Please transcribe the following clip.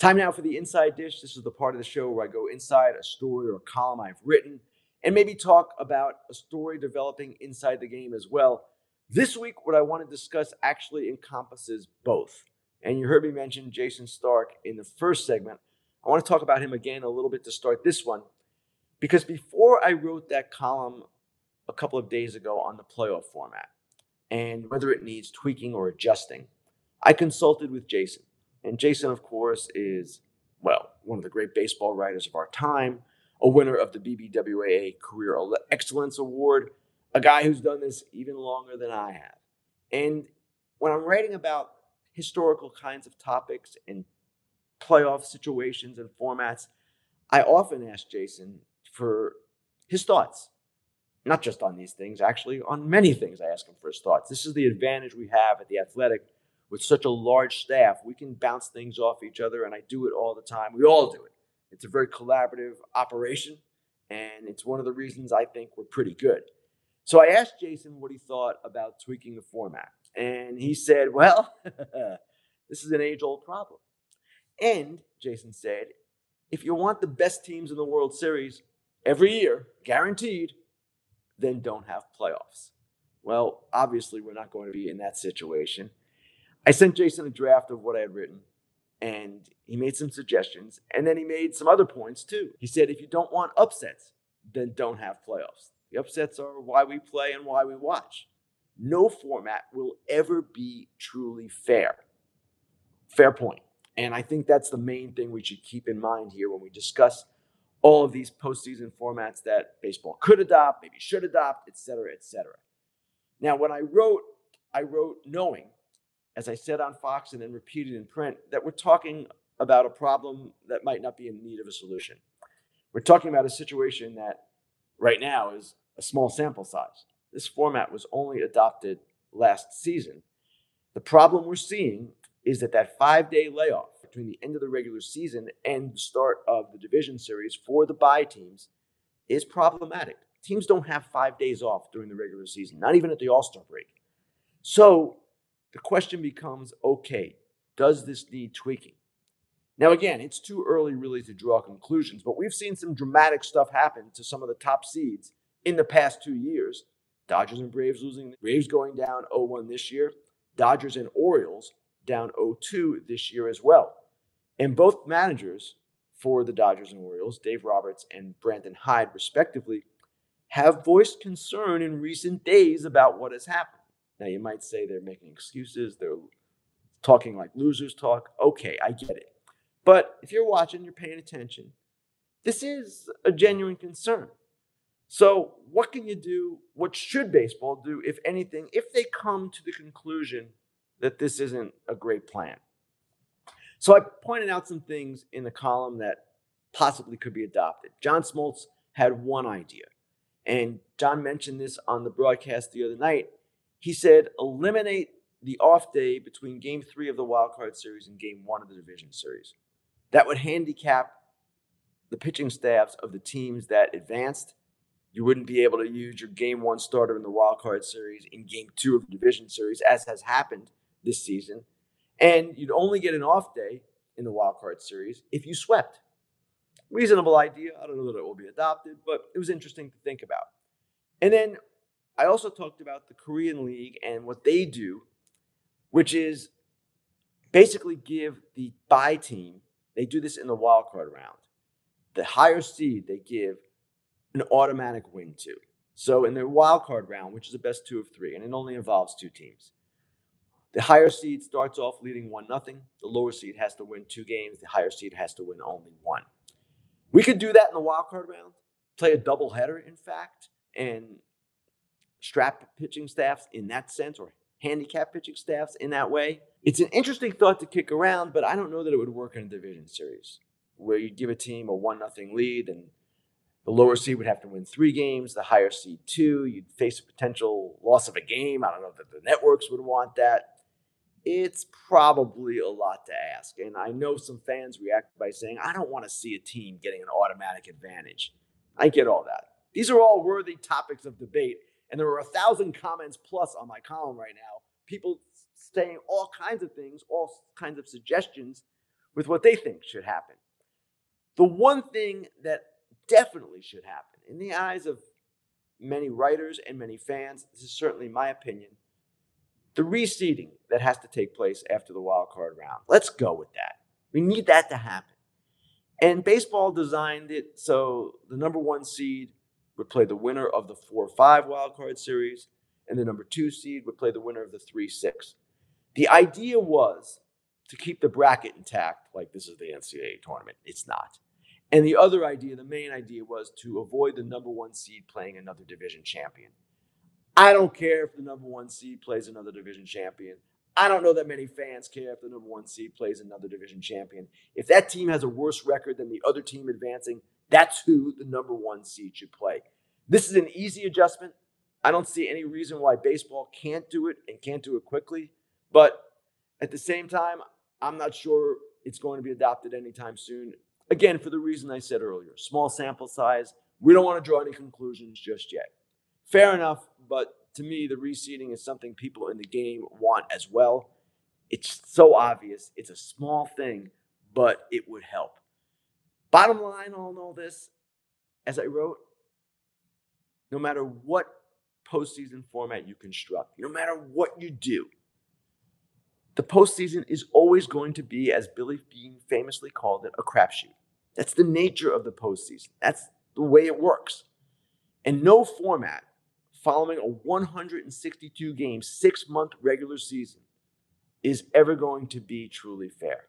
Time now for the Inside Dish. This is the part of the show where I go inside a story or a column I've written and maybe talk about a story developing inside the game as well. This week, what I want to discuss actually encompasses both. And you heard me mention Jason Stark in the first segment. I want to talk about him again a little bit to start this one, because before I wrote that column a couple of days ago on the playoff format and whether it needs tweaking or adjusting, I consulted with Jason. And Jason, of course, is, well, one of the great baseball writers of our time, a winner of the BBWAA Career Excellence Award, a guy who's done this even longer than I have. And when I'm writing about historical kinds of topics and playoff situations and formats, I often ask Jason for his thoughts. Not just on these things, actually, on many things I ask him for his thoughts. This is the advantage we have at The Athletic. With such a large staff, we can bounce things off each other, and I do it all the time. We all do it. It's a very collaborative operation, and it's one of the reasons I think we're pretty good. So I asked Jason what he thought about tweaking the format, and he said, well, this is an age-old problem. And Jason said, if you want the best teams in the World Series every year, guaranteed, then don't have playoffs. Well, obviously, we're not going to be in that situation. I sent Jason a draft of what I had written, and he made some suggestions, and then he made some other points too. He said, if you don't want upsets, then don't have playoffs. The upsets are why we play and why we watch. No format will ever be truly fair. Fair point. And I think that's the main thing we should keep in mind here when we discuss all of these postseason formats that baseball could adopt, maybe should adopt, et cetera, et cetera. Now, when I wrote knowing, as I said on Fox and then repeated in print, that we're talking about a problem that might not be in need of a solution. We're talking about a situation that right now is a small sample size. This format was only adopted last season. The problem we're seeing is that 5-day layoff between the end of the regular season and the start of the division series for the bye teams is problematic. Teams don't have 5 days off during the regular season, not even at the All-Star break. So the question becomes, okay, does this need tweaking? Now, again, it's too early really to draw conclusions, but we've seen some dramatic stuff happen to some of the top seeds in the past 2 years. Dodgers and Braves losing, Braves going down 0-1 this year, Dodgers and Orioles down 0-2 this year as well. And both managers for the Dodgers and Orioles, Dave Roberts and Brandon Hyde respectively, have voiced concern in recent days about what has happened. Now, you might say they're making excuses, they're talking like losers talk. Okay, I get it. But if you're watching, you're paying attention, this is a genuine concern. So what can you do? What should baseball do, if anything, if they come to the conclusion that this isn't a great plan? So I pointed out some things in the column that possibly could be adopted. John Smoltz had one idea, and John mentioned this on the broadcast the other night. He said, eliminate the off day between Game 3 of the Wild Card Series and Game 1 of the Division Series. That would handicap the pitching staffs of the teams that advanced. You wouldn't be able to use your Game 1 starter in the Wild Card Series in Game 2 of the Division Series, as has happened this season. And you'd only get an off day in the Wild Card Series if you swept. Reasonable idea. I don't know that it will be adopted, but it was interesting to think about. And then I also talked about the Korean League and what they do, which is basically give the bye team, they do this in the wild card round, the higher seed they give an automatic win to. So in their wild card round, which is the best 2 of 3, and it only involves 2 teams, the higher seed starts off leading 1-0. The lower seed has to win 2 games. The higher seed has to win only 1. We could do that in the wild card round, play a doubleheader, in fact, and strap pitching staffs in that sense, or handicap pitching staffs in that way. It's an interesting thought to kick around, but I don't know that it would work in a division series where you give a team a 1-0 lead and the lower seed would have to win 3 games, the higher seed 2. You'd face a potential loss of a game. I don't know that the networks would want that. It's probably a lot to ask. And I know some fans react by saying, I don't want to see a team getting an automatic advantage. I get all that. These are all worthy topics of debate. And there are 1,000 comments plus on my column right now. People saying all kinds of things, all kinds of suggestions, with what they think should happen. The one thing that definitely should happen, in the eyes of many writers and many fans, this is certainly my opinion, the reseeding that has to take place after the wild card round. Let's go with that. We need that to happen. And baseball designed it so the number one seed would play the winner of the 4-5 wild card series, and the number 2 seed would play the winner of the 3-6. The idea was to keep the bracket intact, like this is the NCAA tournament. It's not. And the other idea, the main idea, was to avoid the number one seed playing another division champion. I don't care if the number one seed plays another division champion. I don't know that many fans care if the number one seed plays another division champion. If that team has a worse record than the other team advancing, that's who the number one seed should play. This is an easy adjustment. I don't see any reason why baseball can't do it and can't do it quickly. But at the same time, I'm not sure it's going to be adopted anytime soon. Again, for the reason I said earlier, small sample size. We don't want to draw any conclusions just yet. Fair enough, but to me, the reseeding is something people in the game want as well. It's so obvious. It's a small thing, but it would help. Bottom line on all this, as I wrote, no matter what postseason format you construct, no matter what you do, the postseason is always going to be, as Billy Beane famously called it, a crapshoot. That's the nature of the postseason. That's the way it works. And no format following a 162-game, 6-month regular season is ever going to be truly fair.